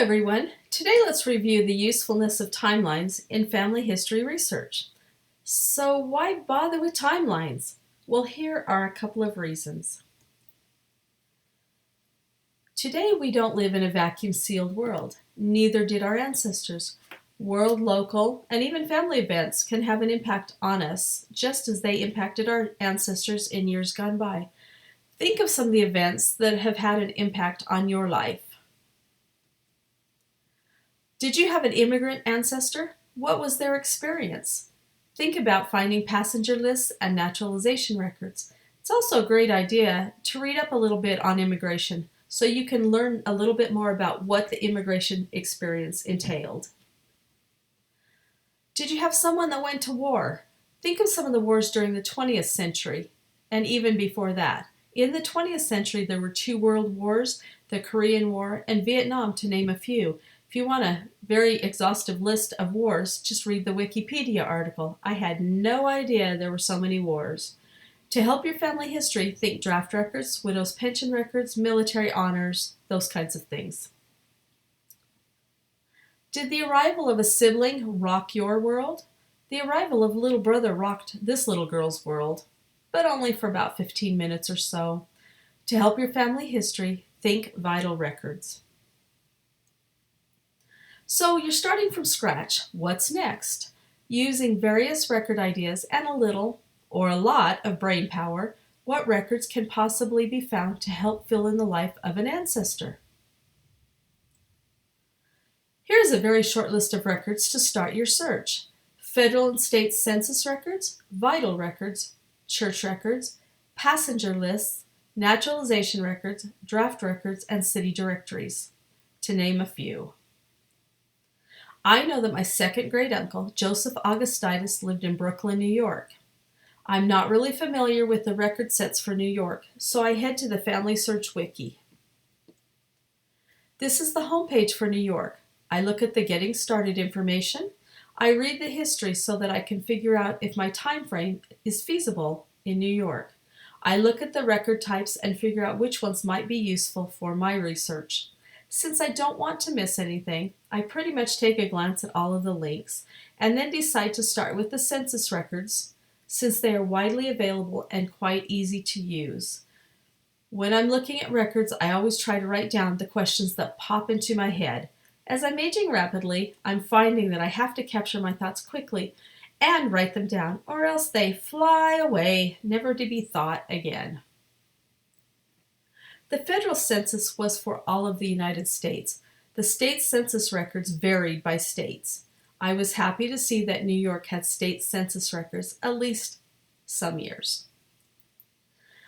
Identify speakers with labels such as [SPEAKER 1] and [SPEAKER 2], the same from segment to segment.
[SPEAKER 1] everyone. Today let's review the usefulness of timelines in family history research. So why bother with timelines? Well, here are a couple of reasons. Today we don't live in a vacuum-sealed world. Neither did our ancestors. World, local, and even family events can have an impact on us, just as they impacted our ancestors in years gone by. Think of some of the events that have had an impact on your life. Did you have an immigrant ancestor? What was their experience? Think about finding passenger lists and naturalization records. It's also a great idea to read up a little bit on immigration so you can learn a little bit more about what the immigration experience entailed. Did you have someone that went to war? Think of some of the wars during the 20th century and even before that. In the 20th century, there were two world wars, the Korean War and Vietnam, to name a few. If you want a very exhaustive list of wars, just read the Wikipedia article. I had no idea there were so many wars. To help your family history, think draft records, widow's pension records, military honors, those kinds of things. Did the arrival of a sibling rock your world? The arrival of little brother rocked this little girl's world, but only for about 15 minutes or so. To help your family history, think vital records. So you're starting from scratch. What's next? Using various record ideas and a little or a lot of brain power, what records can possibly be found to help fill in the life of an ancestor? Here's a very short list of records to start your search. Federal and state census records, vital records, church records, passenger lists, naturalization records, draft records, and city directories, to name a few. I know that my second great uncle, Joseph Augustinus, lived in Brooklyn, New York. I'm not really familiar with the record sets for New York, so I head to the Family Search Wiki. This is the homepage for New York. I look at the Getting Started information. I read the history so that I can figure out if my time frame is feasible in New York. I look at the record types and figure out which ones might be useful for my research. Since I don't want to miss anything, I pretty much take a glance at all of the links and then decide to start with the census records since they are widely available and quite easy to use. When I'm looking at records, I always try to write down the questions that pop into my head. As I'm aging rapidly, I'm finding that I have to capture my thoughts quickly and write them down, or else they fly away, never to be thought again. The federal census was for all of the United States. The state census records varied by states. I was happy to see that New York had state census records at least some years.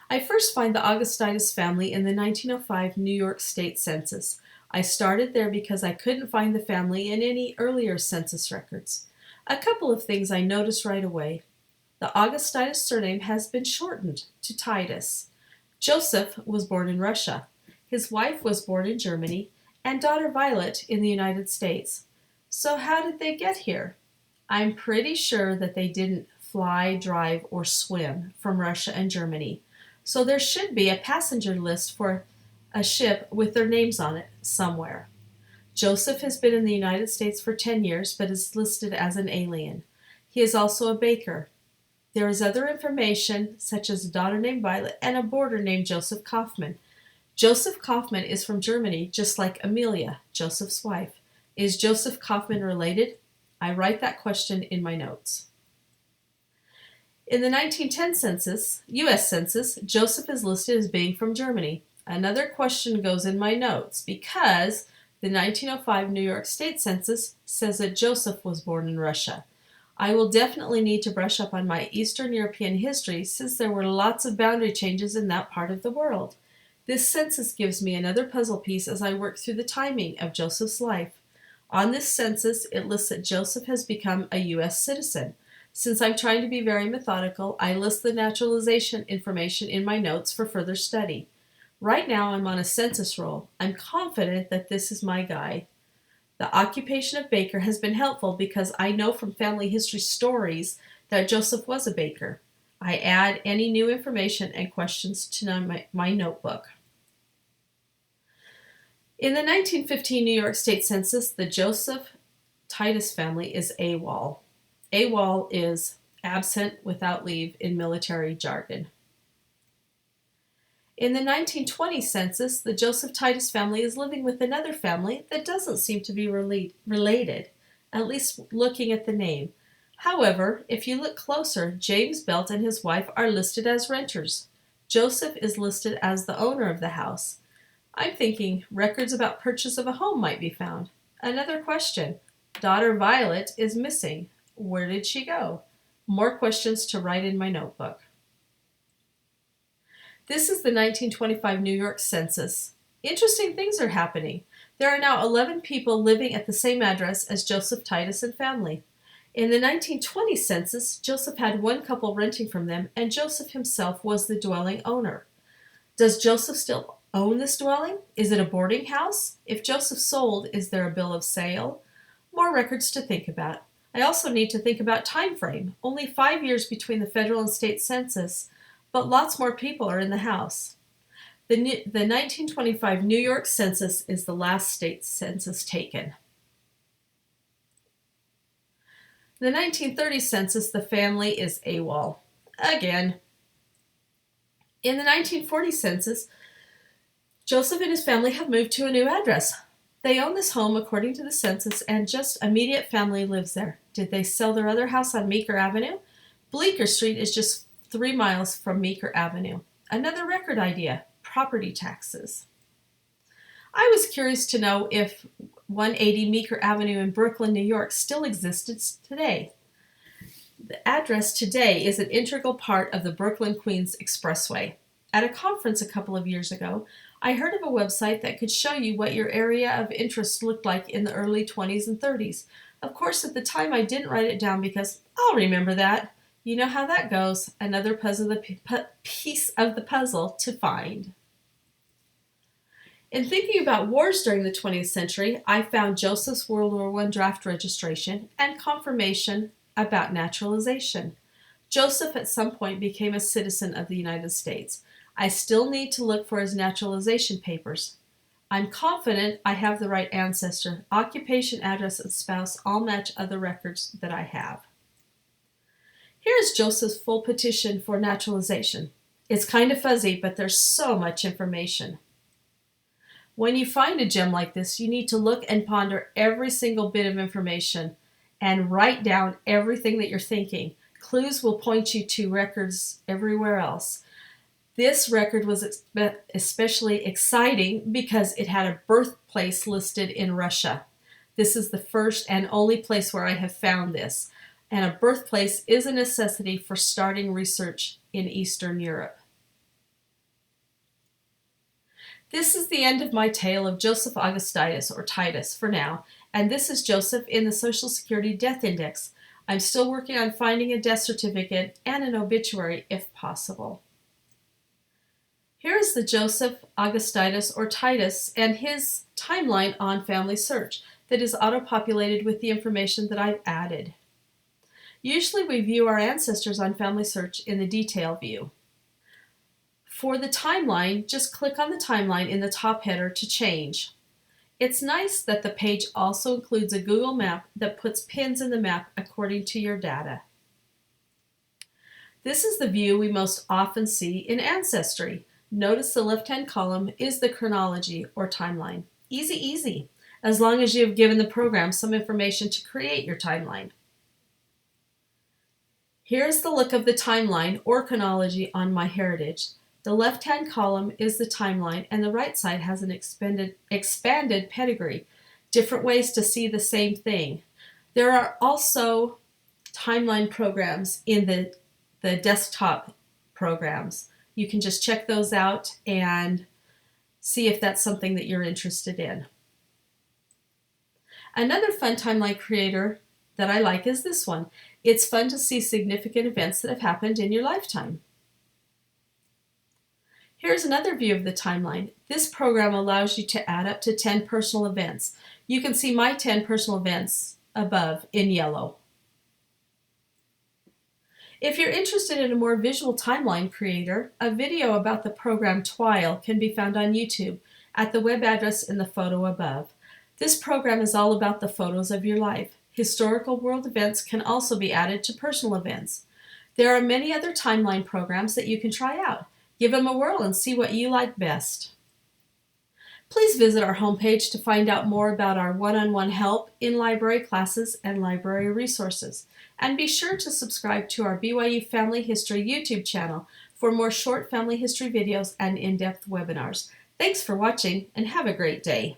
[SPEAKER 1] I first find the Augustinus family in the 1905 New York State Census. I started there because I couldn't find the family in any earlier census records. A couple of things I noticed right away. The Augustinus surname has been shortened to Titus. Joseph was born in Russia. His wife was born in Germany, and daughter Violet in the United States. So how did they get here? I'm pretty sure that they didn't fly, drive, or swim from Russia and Germany. So there should be a passenger list for a ship with their names on it somewhere. Joseph has been in the United States for 10 years, but is listed as an alien. He is also a baker. There is other information, such as a daughter named Violet and a boarder named Joseph Kaufman. Joseph Kaufman is from Germany, just like Amelia, Joseph's wife. Is Joseph Kaufman related? I write that question in my notes. In the 1910 census, U.S. Census, Joseph is listed as being from Germany. Another question goes in my notes because the 1905 New York State Census says that Joseph was born in Russia. I will definitely need to brush up on my Eastern European history since there were lots of boundary changes in that part of the world. This census gives me another puzzle piece as I work through the timing of Joseph's life. On this census, it lists that Joseph has become a U.S. citizen. Since I'm trying to be very methodical, I list the naturalization information in my notes for further study. Right now, I'm on a census roll. I'm confident that this is my guy. The occupation of baker has been helpful because I know from family history stories that Joseph was a baker. I add any new information and questions to my notebook. In the 1915 New York State Census, the Joseph Titus family is AWOL. AWOL is absent without leave in military jargon. In the 1920 census, the Joseph Titus family is living with another family that doesn't seem to be related, at least looking at the name. However, if you look closer, James Belt and his wife are listed as renters. Joseph is listed as the owner of the house. I'm thinking records about purchase of a home might be found. Another question. Daughter Violet is missing. Where did she go? More questions to write in my notebook. This is the 1925 New York Census. Interesting things are happening. There are now 11 people living at the same address as Joseph Titus and family. In the 1920 census, Joseph had one couple renting from them, and Joseph himself was the dwelling owner. Does Joseph still own this dwelling? Is it a boarding house? If Joseph sold, is there a bill of sale? More records to think about. I also need to think about time frame. Only 5 years between the federal and state census, but lots more people are in the house. The 1925 New York Census is the last state census taken. The 1930 census, the family is AWOL. Again. In the 1940 census, Joseph and his family have moved to a new address. They own this home according to the census, and just immediate family lives there. Did they sell their other house on Meeker Avenue? Bleecker Street is just 3 miles from Meeker Avenue. Another record idea, property taxes. I was curious to know if 180 Meeker Avenue in Brooklyn, New York still existed today. The address today is an integral part of the Brooklyn-Queens Expressway. At a conference a couple of years ago, I heard of a website that could show you what your area of interest looked like in the early 20s and 30s. Of course, at the time I didn't write it down because I'll remember that. You know how that goes. Another piece of the puzzle to find. In thinking about wars during the 20th century, I found Joseph's World War I draft registration and confirmation about naturalization. Joseph at some point became a citizen of the United States. I still need to look for his naturalization papers. I'm confident I have the right ancestor. Occupation, address, and spouse all match other records that I have. Here is Joseph's full petition for naturalization. It's kind of fuzzy, but there's so much information. When you find a gem like this, you need to look and ponder every single bit of information and write down everything that you're thinking. Clues will point you to records everywhere else. This record was especially exciting because it had a birthplace listed in Russia. This is the first and only place where I have found this, and a birthplace is a necessity for starting research in Eastern Europe. This is the end of my tale of Joseph Augustitus, or Titus, for now, and this is Joseph in the Social Security Death Index. I'm still working on finding a death certificate and an obituary if possible. Here is the Joseph Augustitus, or Titus, and his timeline on Family Search that is auto-populated with the information that I've added. Usually we view our ancestors on Family Search in the detail view. For the timeline, just click on the timeline in the top header to change. It's nice that the page also includes a Google map that puts pins in the map according to your data. This is the view we most often see in Ancestry. Notice the left-hand column is the chronology or timeline. Easy, easy, as long as you have given the program some information to create your timeline. Here's the look of the timeline or chronology on MyHeritage. The left-hand column is the timeline, and the right side has an expanded pedigree, different ways to see the same thing. There are also timeline programs in the desktop programs. You can just check those out and see if that's something that you're interested in. Another fun timeline creator that I like is this one. It's fun to see significant events that have happened in your lifetime. Here's another view of the timeline. This program allows you to add up to 10 personal events. You can see my 10 personal events above in yellow. If you're interested in a more visual timeline creator, a video about the program Twile can be found on YouTube, at the web address in the photo above. This program is all about the photos of your life. Historical world events can also be added to personal events. There are many other timeline programs that you can try out. Give them a whirl and see what you like best. Please visit our homepage to find out more about our one-on-one help in library classes and library resources. And be sure to subscribe to our BYU Family History YouTube channel for more short family history videos and in-depth webinars. Thanks for watching and have a great day.